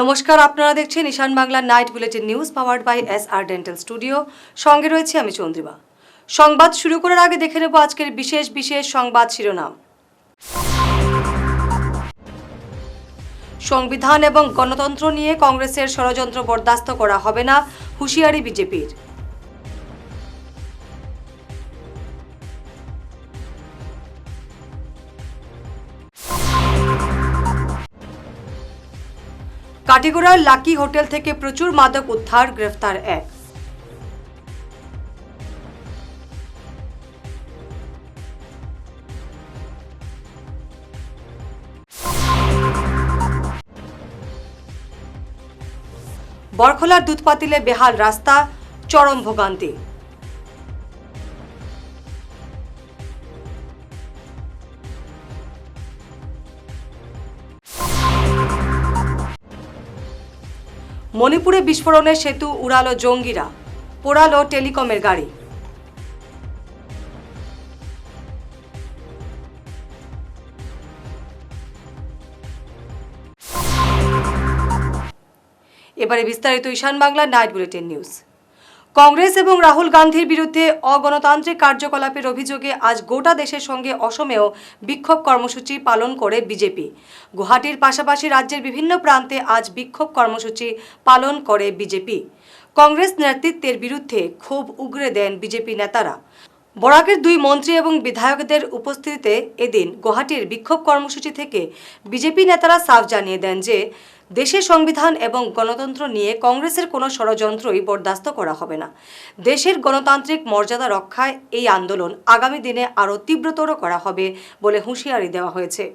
নমস্কার, আপনারা দেখছেন Ishan Bangla night bulletin news powered by SR dental studio. সঙ্গে রয়েছে আমি চন্দ্রিমা। সংবাদ শুরু করার আগে দেখে নেব আজকের বিশেষ সংবাদ শিরোনাম। সংবিধান এবং গণতন্ত্র নিয়ে কংগ্রেসের ষড়যন্ত্র বরদাস্ত করা হবে না, হুঁশিয়ারি বিজেপির। কাটিগড়ার লাকি হোটেল থেকে প্রচুর মাদক উদ্ধার, গ্রেফতার এক। বরখলার দুধপাতিলে বেহাল রাস্তা, চরম ভোগান্তি। মণিপুরে বিস্ফোরণে সেতু উড়ালো জঙ্গিরা, পোড়ালো টেলিকমের গাড়ি। এবারে বিস্তারিত Ishan Bangla night bulletin news. Congress এবং রাহুল গান্ধীর বিরুদ্ধে অগণতান্ত্রিক কার্যকলাপের অভিযোগে আজ গোটা দেশের সঙ্গে অসমেও বিক্ষোভ কর্মসূচি পালন করে বিজেপি। গুয়াহাটির পাশাপাশি রাজ্যের বিভিন্ন প্রান্তে আজ বিক্ষোভ কর্মসূচি পালন করে বিজেপি। কংগ্রেস নেতৃত্বের বিরুদ্ধে ক্ষোভ উগরে দেন বিজেপি নেতারা। বরাকের দুই মন্ত্রী এবং বিধায়কদের উপস্থিতিতে এদিন গুয়াহাটির বিক্ষোভ কর্মসূচি থেকে বিজেপি নেতারা সাফ জানিয়ে দেন যে দেশের সংবিধান এবং গণতন্ত্র নিয়ে কংগ্রেসের কোনো ষড়যন্ত্রই বরদাস্ত করা হবে না। দেশের গণতান্ত্রিক মর্যাদা রক্ষায় এই আন্দোলন আগামী দিনে আরও তীব্রতর করা হবে বলে হুঁশিয়ারি দেওয়া হয়েছে।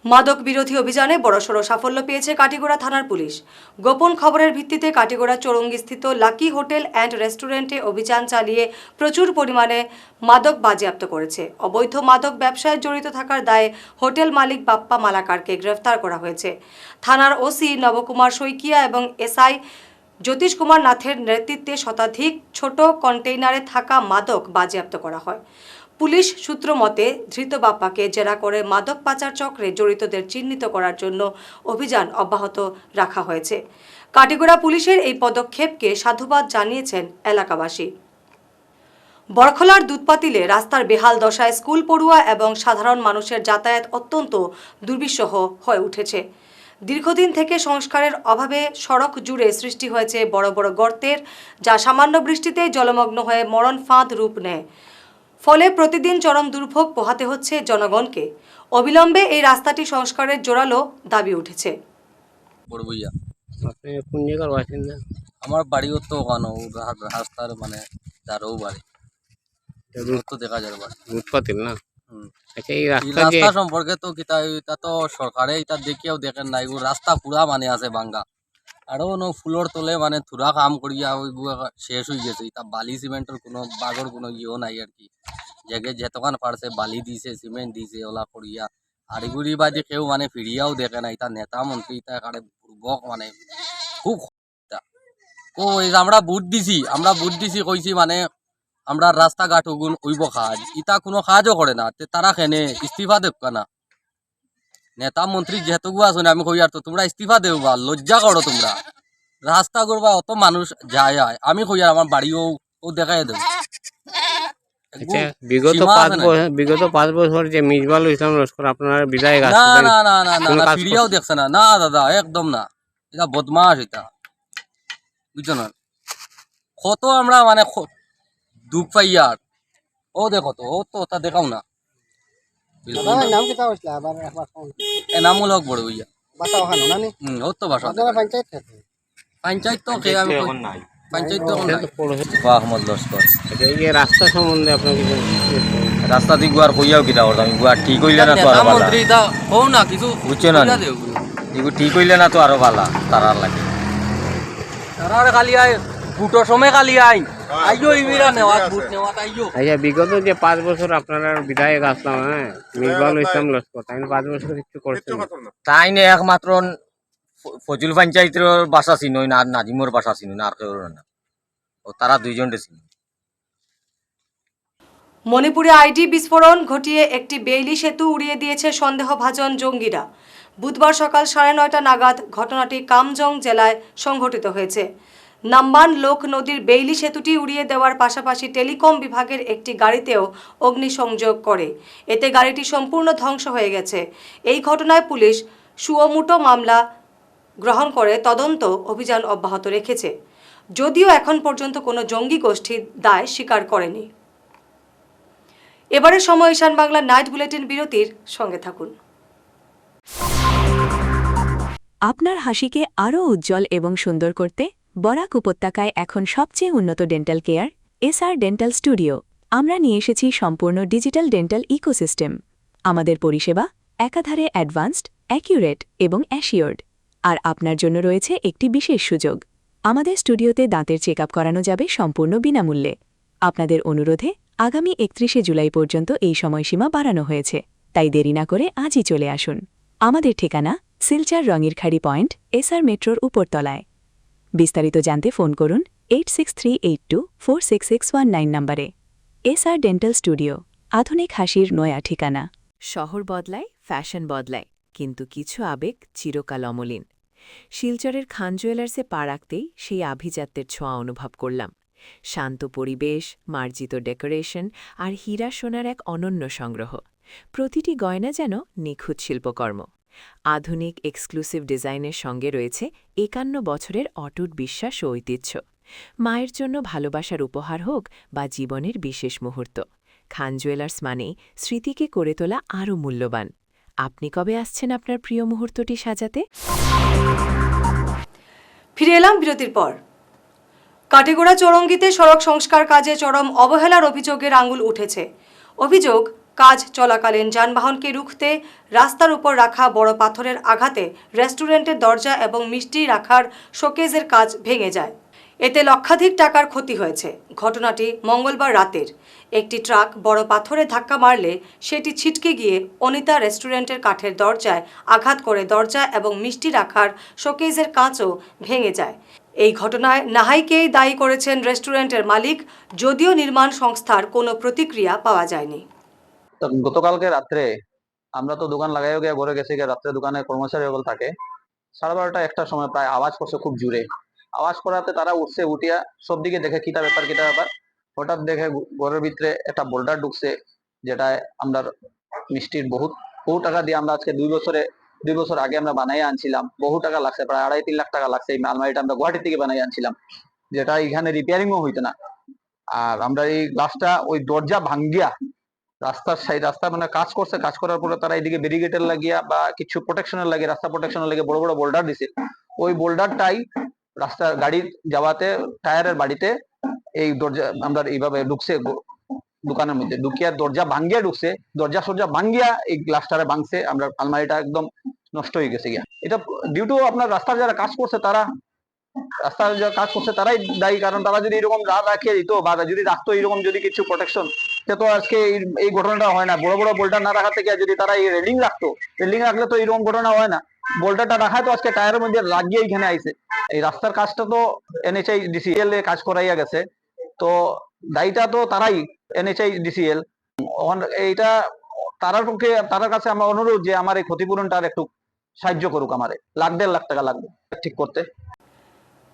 মাদক বিরোধী অভিযানে বড়সড় সাফল্য পেয়েছে কাটিগড়া থানার পুলিশ। গোপন খবরের ভিত্তিতে কাটিগড়া চৌরঙ্গীস্থিত লাকি হোটেল অ্যান্ড রেস্টুরেন্টে অভিযান চালিয়ে প্রচুর পরিমাণে মাদক বাজেয়াপ্ত করেছে। অবৈধ মাদক ব্যবসায় জড়িত থাকার দায়ে হোটেল মালিক বাপ্পা মালাকারকে গ্রেফতার করা হয়েছে। থানার ওসি নবকুমার শইকিয়া এবং SI জ্যোতিষ কুমার নাথের নেতৃত্বে শতাধিক ছোট কন্টেইনারে থাকা মাদক বাজেয়াপ্ত করা হয়। পুলিশ সূত্র মতে ধৃত বাপ্পাকে জেরা করে মাদক পাচার চক্রে জড়িতদের চিহ্নিত করার জন্য অভিযান অব্যাহত রাখা হয়েছে। কাটিগড়া পুলিশের এই পদক্ষেপকে সাধুবাদ জানিয়েছেন এলাকাবাসী। বরখলার দুধপাতিলে রাস্তার বেহাল দশায় স্কুল পড়ুয়া এবং সাধারণ মানুষের যাতায়াত অত্যন্ত দুর্বিষহ হয়ে উঠেছে। দীর্ঘদিন থেকে সংস্কারের অভাবে সড়ক জুড়ে সৃষ্টি হয়েছে বড় বড় গর্তের, যা সামান্য বৃষ্টিতেই জলমগ্ন হয়ে মরণ ফাঁদ রূপ নেয়। ফলে প্রতিদিন চরম দুর্ভোগ পোহাতে হচ্ছে জনগণকে। অবিলম্বে এই রাস্তাটি সংস্কারের জোরালো দাবি উঠেছে। আমার বাড়িও তো ওখানে রাস্তার মানে যারও বাড়ি তো দেখা যাবে দুধপাতিল না। আচ্ছা, এই রাস্তা সম্পর্কে তো কিতা এটা তো সরকারে এটা দেখিয়াও দেখেন না, এগুলো রাস্তা পুরা মানে আছে ভাঙ্গা। আরো ফুলর তলে মানে থুরা কাম করিয়া ওইগুলো শেষ হয়ে গেছে। এটা বালি সিমেন্টের কোনো বাগর কোনো ইয়েও নাই আর কি। জায়গায় যেতখান পারছে বালি দিছে, সিমেন্ট দিছে, ওলা করিয়া আর এগুলি বাদে কেউ মানে ফিরিয়াও দেখে না। এটা নেতা মন্ত্রী এটা এখানে পূর্বক মানে খুব আমরা ভোট দিছি কইছি মানে আমরা রাস্তাঘাট ওগুন ওইব কাজ, ইটা কোনো কাজও করে না। তারা কেনে ইস্তিফা দেব না? নেতা মন্ত্রী যেহেতু আছে আমি কই আর তো তোমরা ইস্তিফা দেবা, লজ্জা করো তোমরা। রাস্তা করবা অত মানুষ যায় আমি কই আর আমার বাড়িও ও দেখাই দেব। বিগত 5 বছর যে মিজবাল ইসলাম লস্কর আপনার বিধায়ক না না না না না ফিরিয়াও দেখছে না। না দাদা, একদম না। এটা বদমাস, এটা বুঝছো না? কত আমরা মানে দুঃখ পাই আর ও দেখো তো, ও তো ওটা দেখাও না। এনামূলক বড় হইয়া ও তো বাসা পঞ্চায়েত তো আমি পঞ্চায়েত তো আহমদ লস্কর। রাস্তা সম্বন্ধে আপনার কিছু রাস্তা দিক আর কইয়াও কিতা করতাম, গুয়া ঠিক হইলে না তো আরো ভালো। মন্ত্রী দা কও না কিছু বুঝছো না, এগু ঠিক হইলে না তো আরো ভালো তারার লাগে। তারার খালি আই বুটোর সময় খালি আই আইও ইমিরা নেওয়া বুট নেওয়া আইও। আচ্ছা, বিগত যে 5 বছর আপনারা বিধায়ক আসলাম, হ্যাঁ, মিজবাল ইসলাম লস্কর তাই 5 বছর কিছু করছেন তাই না? একমাত্র ফজল পঞ্চায়েতের বাসা চিনই না, আর নাজিমর বাসা চিনি না, আর কেউ না। ও তারা দুইজনকে চিনি। মণিপুরে আইডি বিস্ফোরণ ঘটিয়ে একটি বেইলি সেতু উড়িয়ে দিয়েছে সন্দেহভাজন জঙ্গিরা। বুধবার সকাল 9:30 নাগাদ ঘটনাটি কামজং জেলায় সংঘটিত হয়েছে। নাম্বান লোক নদীর বেইলি সেতুটি উড়িয়ে দেওয়ার পাশাপাশি টেলিকম বিভাগের একটি গাড়িতেও অগ্নিসংযোগ করে। এতে গাড়িটি সম্পূর্ণ ধ্বংস হয়ে গেছে। এই ঘটনায় পুলিশ সুয়মুটো মামলা গ্রহণ করে তদন্ত অভিযান অব্যাহত রেখেছে, যদিও এখন পর্যন্ত কোনো জঙ্গি গোষ্ঠী দায় স্বীকার করেনি। এবারের সময় ঈশান বাংলা নাইট বুলেটিন বিরতির সঙ্গে থাকুন। আপনার হাসিকে আরও উজ্জ্বল এবং সুন্দর করতে বরাক উপত্যকায় এখন সবচেয়ে উন্নত dental care SR dental studio. আমরা নিয়ে এসেছি সম্পূর্ণ ডিজিটাল ডেন্টাল ইকোসিস্টেম। আমাদের পরিষেবা একাধারে অ্যাডভান্সড, অ্যাকিউরেট এবং অ্যাসিওর্ড। আর আপনার জন্য রয়েছে একটি বিশেষ সুযোগ। আমাদের স্টুডিওতে দাঁতের চেকআপ করানো যাবে সম্পূর্ণ বিনামূল্যে। আপনাদের অনুরোধে আগামী 31শে জুলাই পর্যন্ত এই সময়সীমা বাড়ানো হয়েছে, তাই দেরি না করে আজই চলে আসুন। আমাদের ঠিকানা সিলচার রঙিরখাড়ি পয়েন্ট, এসআর মেট্রোর উপরতলায়। বিস্তারিত জানতে ফোন করুন 8638246619 নম্বরে। এসআর ডেন্টাল স্টুডিও, আধুনিক হাসির নয়া ঠিকানা। শহর বদলায়, ফ্যাশন বদলায়, কিন্তু কিছু আবেগ চিরকাল অমলিন। শিলচরের খান জুয়েলার্সে পা রাখতেই সেই আভিজাত্যের ছোঁয়া অনুভব করলাম। শান্ত পরিবেশ, মার্জিত ডেকোরেশন আর হীরা সোনার এক অনন্য সংগ্রহ। প্রতিটি গয়না যেন নিখুঁত শিল্পকর্ম। আধুনিক এক্সক্লুসিভ ডিজাইনের সঙ্গে রয়েছে 51 বছরের অটুট বিশ্বাস ও ঐতিহ্য। মায়ের জন্য ভালোবাসার উপহার হোক বা জীবনের বিশেষ মুহূর্ত, খান জুয়েলার্স মানেই স্মৃতিকে করে তোলা আরও মূল্যবান। আপনি কবে আসছেন আপনার প্রিয় মুহূর্তটি সাজাতে? ফিরে এলাম বিরতির পর। কাটিগড়া চৌরঙ্গিতে সড়ক সংস্কার কাজে চরম অবহেলার অভিযোগের আঙুল উঠেছে। অভিযোগ, কাজ চলাকালীন যানবাহনকে রুখতে রাস্তার উপর রাখা বড় পাথরের আঘাতে রেস্টুরেন্টের দরজা এবং মিষ্টি রাখার শোকেজের কাজ ভেঙে যায়। এতে লক্ষাধিক টাকার ক্ষতি হয়েছে। ঘটনাটি মঙ্গলবার রাতের। একটি ট্রাক বড় পাথরে ধাক্কা মারলে সেটি ছিটকে গিয়ে অনিতা রেস্টুরেন্টের কাঠের দরজায় আঘাত করে দরজা এবং মিষ্টি রাখার শোকেজের কাঁচও ভেঙে যায়। এই ঘটনায় নাহাইকেই দায়ী করেছেন রেস্টুরেন্টের মালিক, যদিও নির্মাণ সংস্থার কোনো প্রতিক্রিয়া পাওয়া যায়নি। তো গতকালকে রাত্রে আমরা তো দোকান লাগাইও গিয়ে ঘরে গেছি গিয়ে, রাত্রে দোকানে কর্মচারী সকল থাকে। 12:30 একটা সময় প্রায় আওয়াজ করছে খুব জোরে। আওয়াজ করাতে তারা উঠছে, উঠিয়া সব দিকে দেখে কিটা ব্যাপার। হঠাৎ দেখে ঘরের ভিতরে একটা বোল্ডার ঢুকছে, যেটা আমরা মিষ্টির বহু টাকা দিয়ে আমরা আজকে 2 বছর আগে আমরা বানাই আনছিলাম। বহু টাকা লাগছে, প্রায় 2.5-3 লাখ টাকা লাগছে। এই আলমারিটা আমরা গুয়াহাটি থেকে বানাই আনছিলাম, যেটা এখানে রিপেয়ারিংও হইতো না। আর আমরা এই গ্লাসটা ওই দরজা ভাঙ্গিয়া রাস্তা মানে কাজ করছে, কাজ করার পরে তারা এইদিকে ব্যারিকেডের লাগিয়া বা কিছু প্রোটেকশনের লাগে, রাস্তা প্রোটেকশনের লাগে বড় বড় বোল্ডার দিছে। ওই বোল্ডারটাই রাস্তা গাড়ির যাওয়াতে টায়ারের বাড়িতে এই দরজা আমরা এইভাবে ঢুকছে, দোকানের মধ্যে ঢুকিয়া দরজা ভাঙ্গিয়া ঢুকছে। দরজা সরজা ভাঙ্গিয়া এই গ্লাসটারে ভাঙছে, আমরা আলমারিটা একদম নষ্ট হয়ে গেছে গিয়া। এটা ডিউ টু আপনার রাস্তার যারা কাজ করছে তারাই দায়ী। কারণ তারা যদি এরকম রাখিয়ে দিত বা যদি রাখতো এরকম যদি কিছু প্রোটেকশন, তো আজকে এই ঘটনাটা হয় না। বড় বড় বোল্ডার না রাখা থেকে যদি তারা এই রেলিং রাখলে তো এরকম ঘটনা হয় না। বোল্ডারটা রাখায় তো আজকে টায়ারের মধ্যে লাগিয়ে এখানে আইছে। এই রাস্তার কাজটা তো NHIDCL এ কাজ করাইয়া গেছে, তো দায়ীটা তো তারাই, NHIDCL। এইটা তার কাছে আমার অনুরোধ যে আমার এই ক্ষতিপূরণটার একটু সাহায্য করুক। আমারে 1.5 লাখ টাকা লাগবে ঠিক করতে।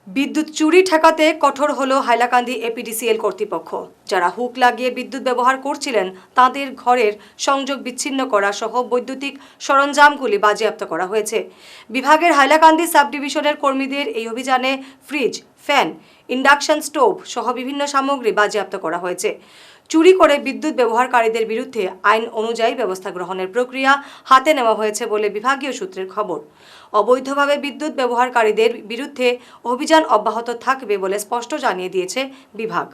বিদ্যুৎ চুরি ঠেকাতে কঠোর হলো হাইলাকান্দি APDCL কর্তৃপক্ষ। যারা হুক লাগিয়ে বিদ্যুৎ ব্যবহার করছিলেন তাদের ঘরের সংযোগ বিচ্ছিন্ন করা সহ বৈদ্যুতিক সরঞ্জামগুলি বাজেয়াপ্ত করা হয়েছে। বিভাগের হাইলাকান্দি সাব ডিভিশনের কর্মীদের এই অভিযানে ফ্রিজ, ফ্যান, ইন্ডাকশন স্টোভ সহ বিভিন্ন সামগ্রী বাজেয়াপ্ত করা হয়েছে। চুরি করে বিদ্যুৎ ব্যবহারকারীদের বিরুদ্ধে আইন অনুযায়ী ব্যবস্থা গ্রহণের প্রক্রিয়া হাতে নেওয়া হয়েছে বলে বিভাগীয় সূত্রের খবর। অবৈধভাবে বিদ্যুৎ ব্যবহারকারীদের বিরুদ্ধে অভিযান অব্যাহত থাকবে বলে স্পষ্ট জানিয়ে দিয়েছে বিভাগ।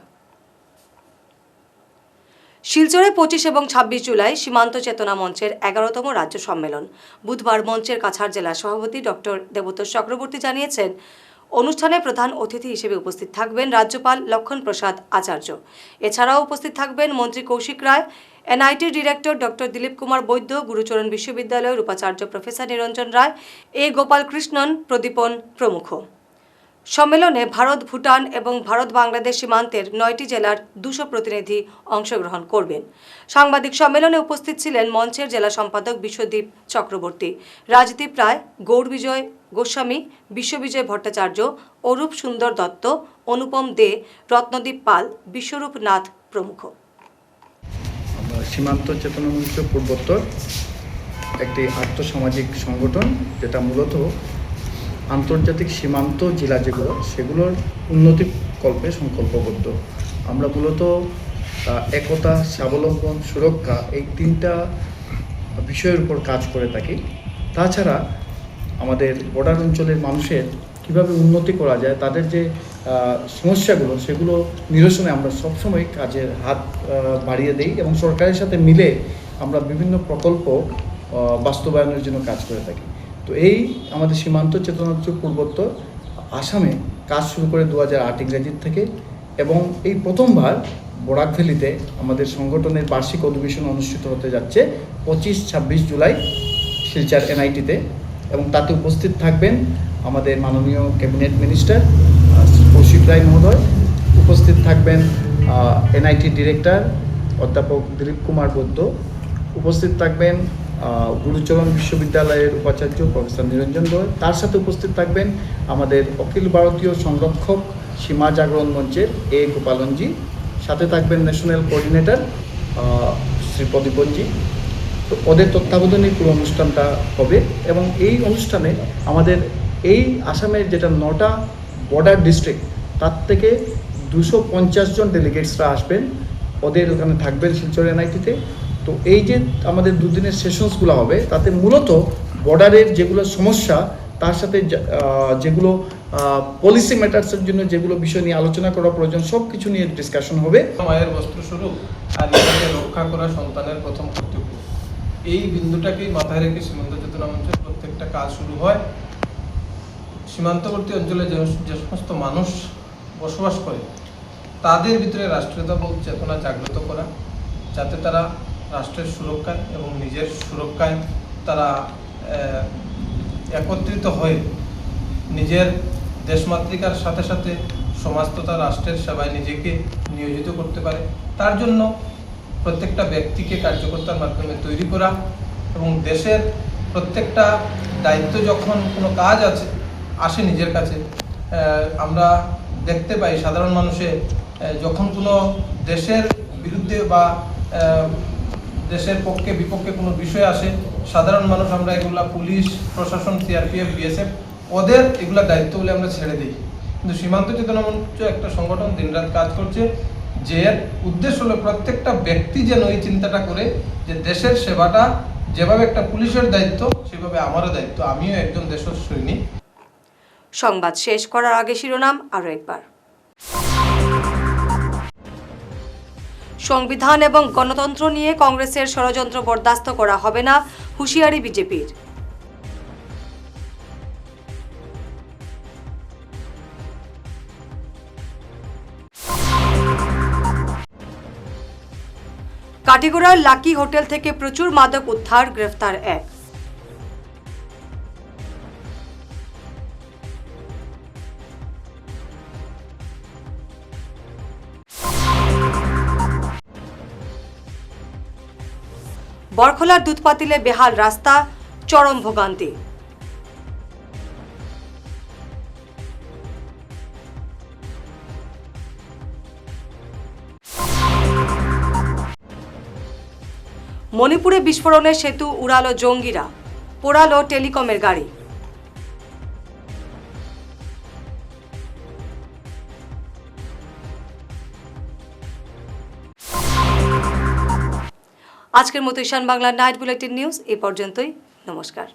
শিলচরে 25 এবং 26 জুলাই সীমান্ত চেতনা মঞ্চের 11তম রাজ্য সম্মেলন। বুধবার মঞ্চের কাছাড় জেলা সভাপতি ডক্টর দেবতোষ চক্রবর্তী জানিয়েছেন, অনুষ্ঠানে প্রধান অতিথি হিসেবে উপস্থিত থাকবেন রাজ্যপাল লক্ষণ প্রসাদ আচার্য। এছাড়াও উপস্থিত থাকবেন মন্ত্রী Kaushik Roy, NIT director doctor Dilip Kumar Baidya, Gurucharan বিশ্ববিদ্যালয়ের উপাচার্য প্রফেসর নিরঞ্জন রায়, A গোপাল কৃষ্ণন, প্রদীপন প্রমুখ। সম্মেলনে ভারত, ভুটান এবং ভারত বাংলাদেশ সীমান্তের 9টি জেলার 200 প্রতিনিধি অংশগ্রহণ করবেন। সাংবাদিক সম্মেলনে উপস্থিত ছিলেন মঞ্চের জেলা সম্পাদক বিশ্বদীপ চক্রবর্তী, রাজদীপ রায়, গৌরবিজয় গোস্বামী, বিশ্ববিজয় ভট্টাচার্য, অরূপ সুন্দর দত্ত, অনুপম দে, রত্নদীপ পাল, বিশ্বরূপ নাথ প্রমুখ। সীমান্ত চেতনা মঞ্চ পূর্বোত্তর একটি আর্থসামাজিক সংগঠন, যেটা মূলত আন্তর্জাতিক সীমান্ত জেলা যেগুলো সেগুলোর উন্নতি কল্পে সংকল্পবদ্ধ। আমরা মূলত একতা, স্বাবলম্বন, সুরক্ষা এই 3টা বিষয়ের উপর কাজ করে থাকি। তাছাড়া আমাদের বর্ডার অঞ্চলের মানুষের কিভাবে উন্নতি করা যায়, তাদের যে সমস্যাগুলো সেগুলো নিরসনে আমরা সবসময় কাজের হাত বাড়িয়ে দিই এবং সরকারের সাথে মিলে আমরা বিভিন্ন প্রকল্প বাস্তবায়নের জন্য কাজ করে থাকি। তো এই আমাদের সীমান্ত চেতনা পূর্বোত্তর আসামে কাজ শুরু করে 2008 ইংরেজির থেকে, এবং এই প্রথমবার বরাক ভ্যালিতে আমাদের সংগঠনের বার্ষিক অধিবেশন অনুষ্ঠিত হতে যাচ্ছে 25-26 জুলাই শিলচর NIT-তে, এবং তাতে উপস্থিত থাকবেন আমাদের মাননীয় ক্যাবিনেট মিনিস্টার কৌশিক রায় মহোদয়, উপস্থিত থাকবেন NIT ডিরেক্টর অধ্যাপক দিলীপ কুমার বৈদ্য, উপস্থিত থাকবেন গুরুচরণ বিশ্ববিদ্যালয়ের উপাচার্য প্রফেসর নিরঞ্জন রয়, তার সাথে উপস্থিত থাকবেন আমাদের অখিল ভারতীয় সংরক্ষক সীমা জাগরণ মঞ্চের A গোপালনজি, সাথে থাকবেন ন্যাশনাল কোঅর্ডিনেটর শ্রী প্রদীপনজি। তো ওদের তত্ত্বাবধানে পুরো অনুষ্ঠানটা হবে, এবং এই অনুষ্ঠানে আমাদের এই আসামের যেটা 9টা বর্ডার ডিস্ট্রিক্ট, তার থেকে 250 জন ডেলিগেটসরা আসবেন, ওদের ওখানে থাকবেন শিলচর NIT-তে। তো এই যে আমাদের দুদিনের সেশনসগুলো হবে, তাতে মূলত বর্ডারের যেগুলো সমস্যা, তার সাথে যেগুলো পলিসি ম্যাটার্সের জন্য যেগুলো বিষয় নিয়ে আলোচনা করা প্রয়োজন, সব কিছু নিয়ে ডিসকাশন হবে। মায়ের বস্ত্রস্বরূপ আর এটাকে রক্ষা করা সন্তানের প্রথম কর্তব্য, এই বিন্দুটাকেই মাথায় রেখে সীমান্ত চেতনা মঞ্চের প্রত্যেকটা কাজ শুরু হয়। সীমান্তবর্তী অঞ্চলে যে সমস্ত মানুষ বসবাস করে তাদের ভিতরে রাষ্ট্রীয়তাবোধ চেতনা জাগ্রত করা, যাতে তারা রাষ্ট্রের সুরক্ষায় এবং নিজের সুরক্ষায় তারা একত্রিত হয়ে নিজের দেশমাতৃকার সাথে সাথে সমাজ তথা রাষ্ট্রের সেবায় নিজেকে নিয়োজিত করতে পারে। তার জন্য প্রত্যেকটা ব্যক্তিকে কার্যকর্তার মাধ্যমে তৈরি করা, এবং দেশের প্রত্যেকটা দায়িত্ব যখন কোনো কাজ আসে নিজের কাছে, আমরা দেখতে পাই সাধারণ মানুষে যখন কোনো দেশের বিরুদ্ধে বা দেশের পক্ষে বিপক্ষে কোনো বিষয় আসে, সাধারণ মানুষ আমরা এগুলা পুলিশ প্রশাসন, CRPF, BSF ওদের এগুলা দায়িত্ব বলে আমরা ছেড়ে দিই। কিন্তু সীমান্ত চেতনা মঞ্চ একটা সংগঠন দিনরাত কাজ করছে, যে উদ্দেশ্য হলো প্রত্যেকটা ব্যক্তি যেন এই চিন্তাটা করে যে দেশের সেবাটা যেভাবে একটা পুলিশের দায়িত্ব, সেভাবে আমারও দায়িত্ব, আমিও একজন দেশের সৈনিক। সংবাদ শেষ করার আগে শিরোনাম আরও একবার। সংবিধান এবং গণতন্ত্র নিয়ে কংগ্রেসের ষড়যন্ত্র বরদাস্ত করা হবে না, হুঁশিয়ারি বিজেপির। কাটিগড়ার লাকি হোটেল থেকে প্রচুর মাদক উদ্ধার, গ্রেফতার 1। বরখলার দুধপাতিলে বেহাল রাস্তা, চরম ভোগান্তি। মণিপুরে বিস্ফোরণের সেতু উড়ালো জঙ্গিরা, পোড়ালো টেলিকমের গাড়ি। আজকের মতো ঈশান বাংলা নাইট বুলেটিন নিউজ এ পর্যন্তই। নমস্কার।